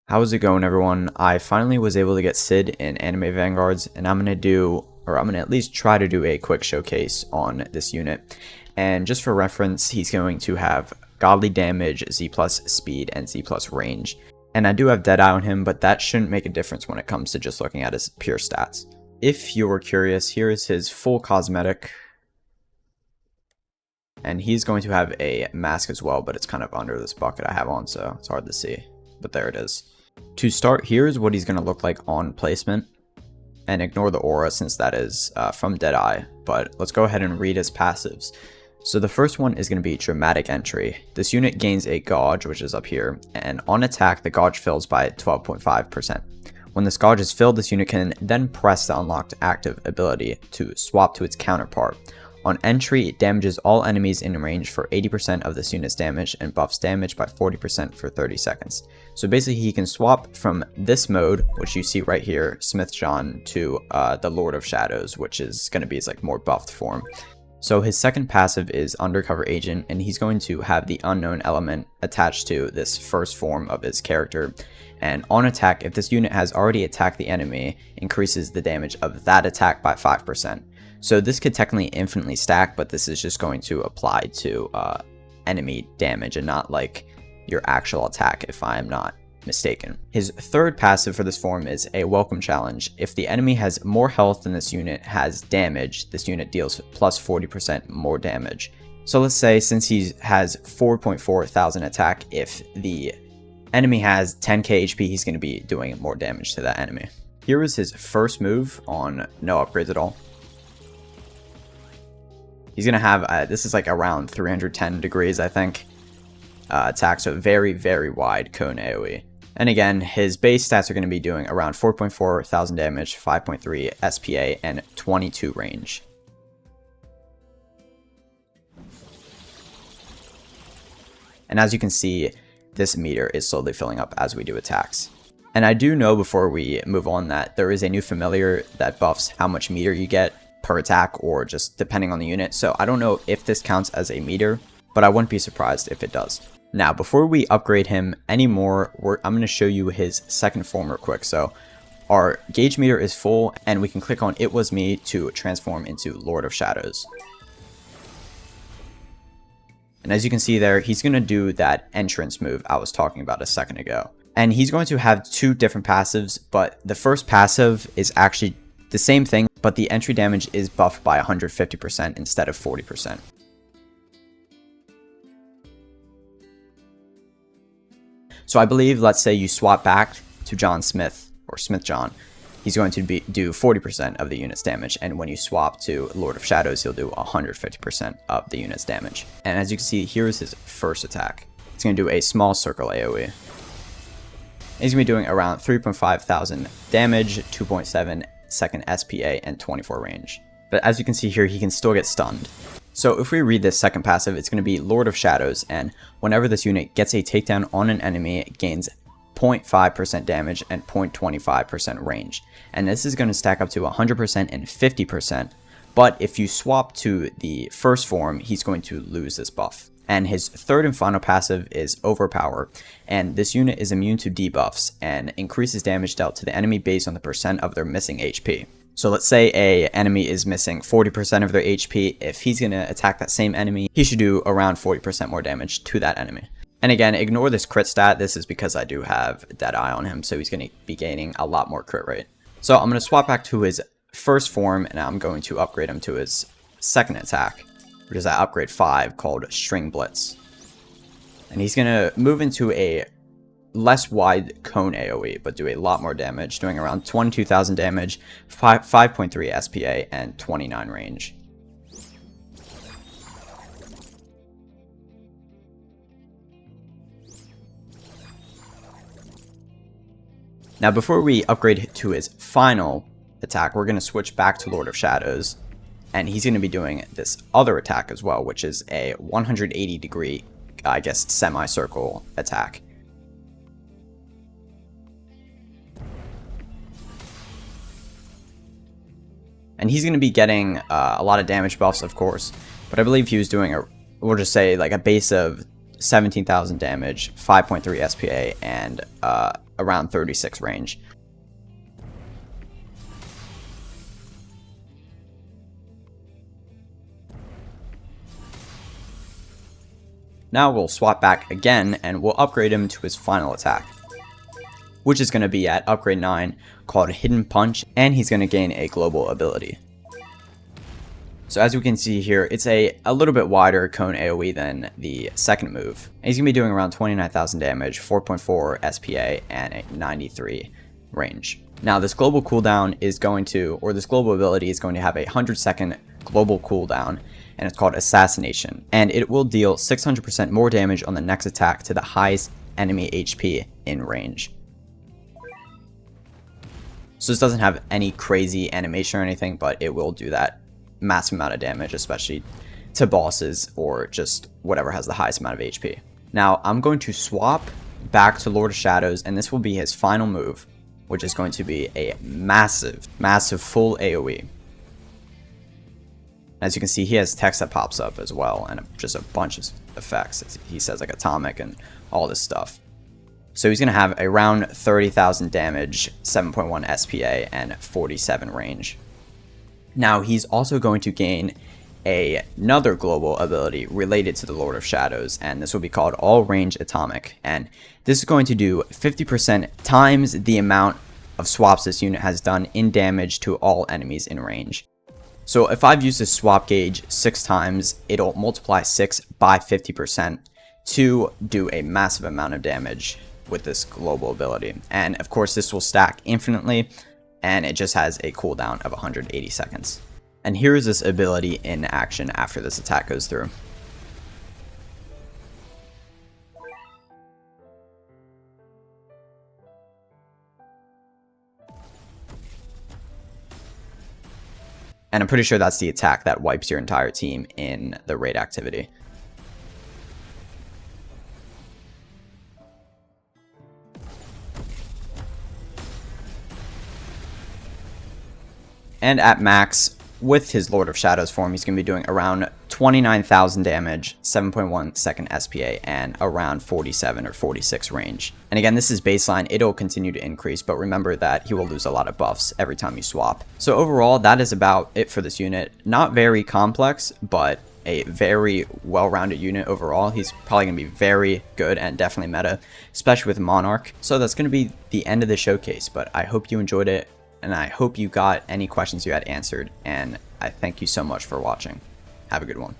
How's it going, everyone? I finally was able to get CID in Anime Vanguards, and I'm gonna at least try to do a quick showcase on this unit. And just for reference, he's going to have godly damage, Z plus speed, and Z plus range. And I do have Deadeye on him, but that shouldn't make a difference when it comes to just looking at his pure stats. If you were curious, here is his full cosmetic. And he's going to have a mask as well, but it's kind of under this bucket I have on, so it's hard to see. But there it is. To start, here's what he's going to look like on placement. And ignore the aura since that is from Deadeye. But let's go ahead and read his passives. So the first one is going to be Dramatic Entry. This unit gains a gauge, which is up here. And on attack, the gauge fills by 12.5%. When this gauge is filled, this unit can then press the unlocked active ability to swap to its counterpart. On entry, it damages all enemies in range for 80% of this unit's damage and buffs damage by 40% for 30 seconds. So basically he can swap from this mode, which you see right here, Smith John, to the Lord of Shadows, which is going to be his more buffed form. So his second passive is Undercover Agent, and he's going to have the unknown element attached to this first form of his character. And on attack, if this unit has already attacked the enemy, increases the damage of that attack by 5%. So this could technically infinitely stack, but this is just going to apply to enemy damage and not like your actual attack, if I am not mistaken. His third passive for this form is a Welcome Challenge. If the enemy has more health than this unit has damage, this unit deals plus 40% more damage. So let's say since he has 4.4 thousand attack, if the enemy has 10k HP, he's going to be doing more damage to that enemy. Here is his first move on no upgrades at all. He's going to have, this is like around 310 degrees, I think, attack, so very, very wide cone AoE. And again, his base stats are going to be doing around 4.4 thousand damage, 5.3 SPA, and 22 range. And as you can see, this meter is slowly filling up as we do attacks. And I do know before we move on that there is a new familiar that buffs how much meter you get per attack, or just depending on the unit. So I don't know if this counts as a meter, but I wouldn't be surprised if it does. Now, before we upgrade him anymore, I'm going to show you his second form real quick. So our gauge meter is full, and we can click on It Was Me to transform into Lord of Shadows. And as you can see there, he's going to do that entrance move I was talking about a second ago. And he's going to have two different passives, but the first passive is actually the same thing, but the entry damage is buffed by 150% instead of 40%. So I believe, let's say you swap back to John Smith, or Smith John, he's going to do 40% of the unit's damage, and when you swap to Lord of Shadows, he'll do 150% of the unit's damage. And as you can see, here's his first attack. It's going to do a small circle AoE. He's going to be doing around 3.5 thousand damage, 2.7 second SPA, and 24 range. But as you can see here, he can still get stunned. So if we read this second passive, it's going to be Lord of Shadows, and whenever this unit gets a takedown on an enemy, it gains 0.5% damage and 0.25% range. And this is going to stack up to 100% and 50%, but if you swap to the first form, he's going to lose this buff. And his third and final passive is Overpower, and this unit is immune to debuffs and increases damage dealt to the enemy based on the percent of their missing HP. So let's say a enemy is missing 40% of their HP. If he's going to attack that same enemy, he should do around 40% more damage to that enemy. And again, ignore this crit stat. This is because I do have Deadeye on him, so he's going to be gaining a lot more crit rate. So I'm going to swap back to his first form, and I'm going to upgrade him to his second attack, which is at upgrade 5, called String Blitz. And he's going to move into a less wide cone AoE, but do a lot more damage, doing around 22,000 damage, 5.3 SPA, and 29 range. Now, before we upgrade to his final attack, we're going to switch back to Lord of Shadows, and he's going to be doing this other attack as well, which is a 180 degree, I guess, semicircle attack. And he's going to be getting a lot of damage buffs, of course, but I believe he was doing we'll just say like a base of 17,000 damage, 5.3 SPA, and around 36 range. Now we'll swap back again and we'll upgrade him to his final attack, which is going to be at upgrade 9, called Hidden Punch, and he's going to gain a global ability. So as we can see here, it's a little bit wider cone AoE than the second move. And he's going to be doing around 29,000 damage, 4.4 SPA, and a 93 range. Now this global cooldown is going to, or this global ability is going to have a 100-second global cooldown, and it's called Assassination. And it will deal 600% more damage on the next attack to the highest enemy HP in range. So this doesn't have any crazy animation or anything, but it will do that massive amount of damage, especially to bosses or just whatever has the highest amount of HP. Now I'm going to swap back to Lord of Shadows, and this will be his final move, which is going to be a massive full AoE. As you can see, he has text that pops up as well, and just a bunch of effects. He says like atomic and all this stuff. So he's going to have around 30,000 damage, 7.1 SPA, and 47 range. Now he's also going to gain another global ability related to the Lord of Shadows, and this will be called All Range Atomic. And this is going to do 50% times the amount of swaps this unit has done in damage to all enemies in range. So if I've used this swap gauge 6 times, it'll multiply 6 by 50% to do a massive amount of damage with this global ability. And of course this will stack infinitely, and it just has a cooldown of 180 seconds. And here is this ability in action after this attack goes through. And I'm pretty sure that's the attack that wipes your entire team in the raid activity. And at max, with his Lord of Shadows form, he's going to be doing around 29,000 damage, 7.1 second SPA, and around 47 or 46 range. And again, this is baseline. It'll continue to increase, but remember that he will lose a lot of buffs every time you swap. So overall, that is about it for this unit. Not very complex, but a very well-rounded unit overall. He's probably going to be very good and definitely meta, especially with Monarch. So that's going to be the end of the showcase, but I hope you enjoyed it, and I hope you got any questions you had answered, and I thank you so much for watching. Have a good one.